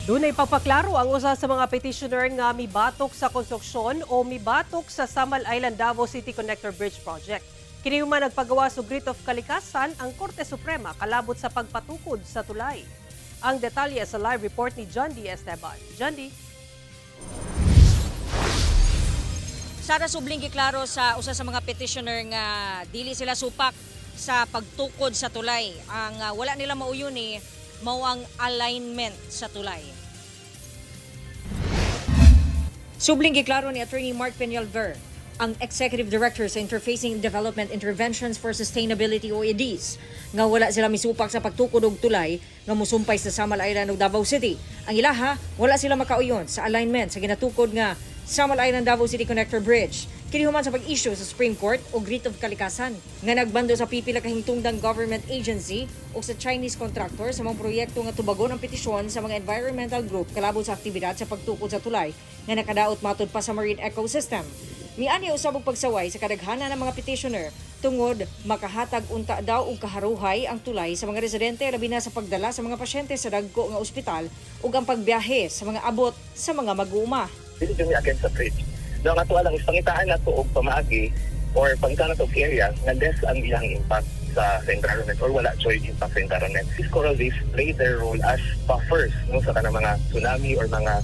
Dunay pagpaklaro ang usa sa mga petitioner nga mibatok sa konstruksyon o mibatok sa Samal Island-Davao City Connector Bridge Project. Kini man nagpagawa sa Writ of Kalikasan ang Korte Suprema kalabot sa pagpatukod sa tulay. Ang detalye sa live report ni John D. Esteban. John D. Sara subling giklaro sa usa sa mga petitioner nga dili sila supak sa pagtukod sa tulay. Ang wala nila mauyon ni mao ang alignment sa tulay. Subling giklaro ni Attorney Mark Peñalver, ang Executive Director sa Interfacing Development Interventions for Sustainability o IDES, nga wala sila misupak sa pagtukod og tulay nga mosumpay sa Samal Island-Davao City. Ang ilaha, wala sila makauyon sa alignment sa ginatukod nga Samal Island-Davao City Connector Bridge. Kini human sa pag-issue sa Supreme Court o Writ of Kalikasan nga nagbando sa pipila ka hingtungdang government agency o sa Chinese contractor sa mga proyekto nga tubagon ang petisyon sa mga environmental group kalabot sa aktibidad sa pagtukod sa tulay nga nakadaot matud pa sa marine ecosystem. Niani usab og pagsaway sa kadaghanan ng mga petitioner tungod makahatag unta daw og kaharuhay ang tulay sa mga residente labi na sa pagdala sa mga pasyente sa dagko nga ospital ug ang pagbiyahe sa mga abot sa mga mag-uuma. Dili kami against the bridge. No, nga to lang is pangitaan na to og pamaagi or pangitaan na to area nga less ang iyang impact sa environment or wala choice impact sa environment. These coral reefs play their role as buffers no, sa kanang mga tsunami or mga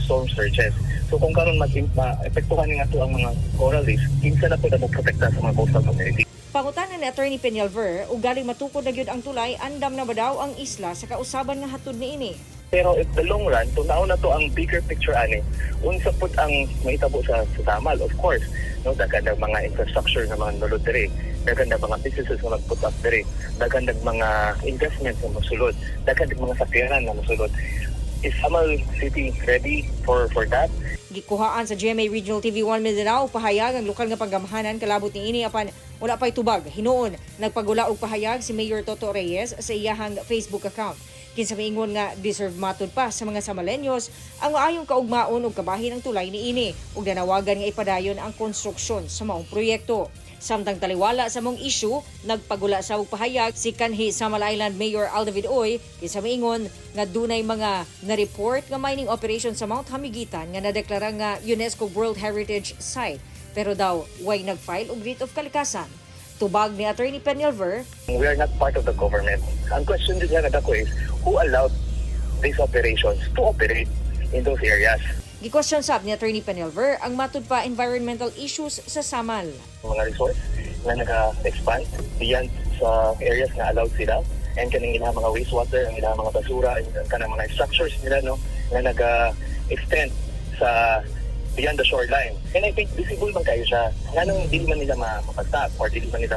storm surges. So kung karon mag-epektuhan nga to ang mga coral reefs, kinsa na po na mo-protekta sa mga coastal community. Pangutanan ni Attorney Peñalver, ug galing matukod na gyud ang tulay, andam na ba daw ang isla sa kausaban nga hatod niini? Pero in the long run, tunaw na to ang bigger picture ani. Unsa pud ang mahitabo sa Samal, of course. No, daghan ng mga infrastructure nga mga nulod diri, daghan ng mga businesses nga mag-put up diri, daghan ng mga investments nga mosulod, daghan ng mga sakyanan nga mosulod. Is Samal City ready for that? Gikuhaan sa GMA Regional TV1 Mindanao pahayag ang lokal nga panggamhanan kalabot niini apan wala pay tubag. Hinuon nagpagula og pahayag si Mayor Toto Reyes sa iyahang Facebook account. Kinsa miingon nga deserve matud pa sa mga Samaleños ang maayong kaugmaon ug kabahin ng tulay niini ug nanawagan nga ipadayon ang konstruksyon sa maong proyekto. Samtang taliwala sa mong issue, nagpagula sa og pahayag si kanhi Samal Island Mayor Aldavid Oy kinsa miingon nga dunay mga na-report nga mining operation sa Mount Hamigitan nga nadeklara nga UNESCO World Heritage Site pero daw way nag-file og Writ of Kalikasan. Tubag ni Attorney Peñalver, we are not part of the government. Ang question din nga dako is who allowed these operations to operate in those areas? Gi-question sab ni Attorney Peñalver ang matud pa environmental issues sa Samal. Mga resource na nag-expand beyond sa areas na allowed sila and kaning ilang mga wastewater, ang ilang mga basura, and kanang mga structures nila no na nag-extend sa beyond the shoreline. And I think visible man kayo siya. Nganong dili man nila mapag-stop or dili man nila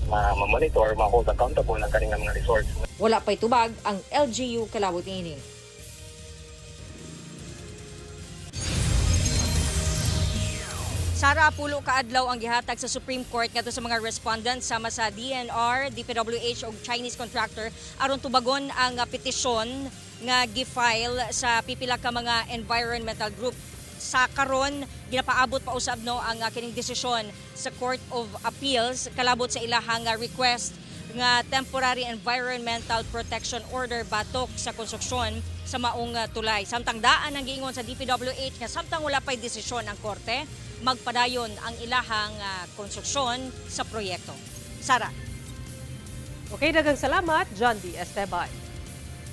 ma-monitor, ma-hold accountable ang kanilang mga resource. Wala pay tubag ang LGU kalabot niini. Sara, pulo kaadlaw ang gihatag sa Supreme Court ngadto sa mga respondents sama sa DNR, DPWH ug Chinese contractor aron tubagon ang petisyon nga gi-file sa pipila ka mga environmental group. Sa karon ginapaabot pa usab no ang kining desisyon sa Court of Appeals kalabot sa ilahang request nga temporary environmental protection order batok sa konstruksyon sa maong tulay. Samtang daan ang giingon sa DPWH nga samtang wala pay desisyon ang korte, magpadayon ang ilahang konstruksyon sa proyekto. Sara. Okay, daghang salamat, John D. Esteban.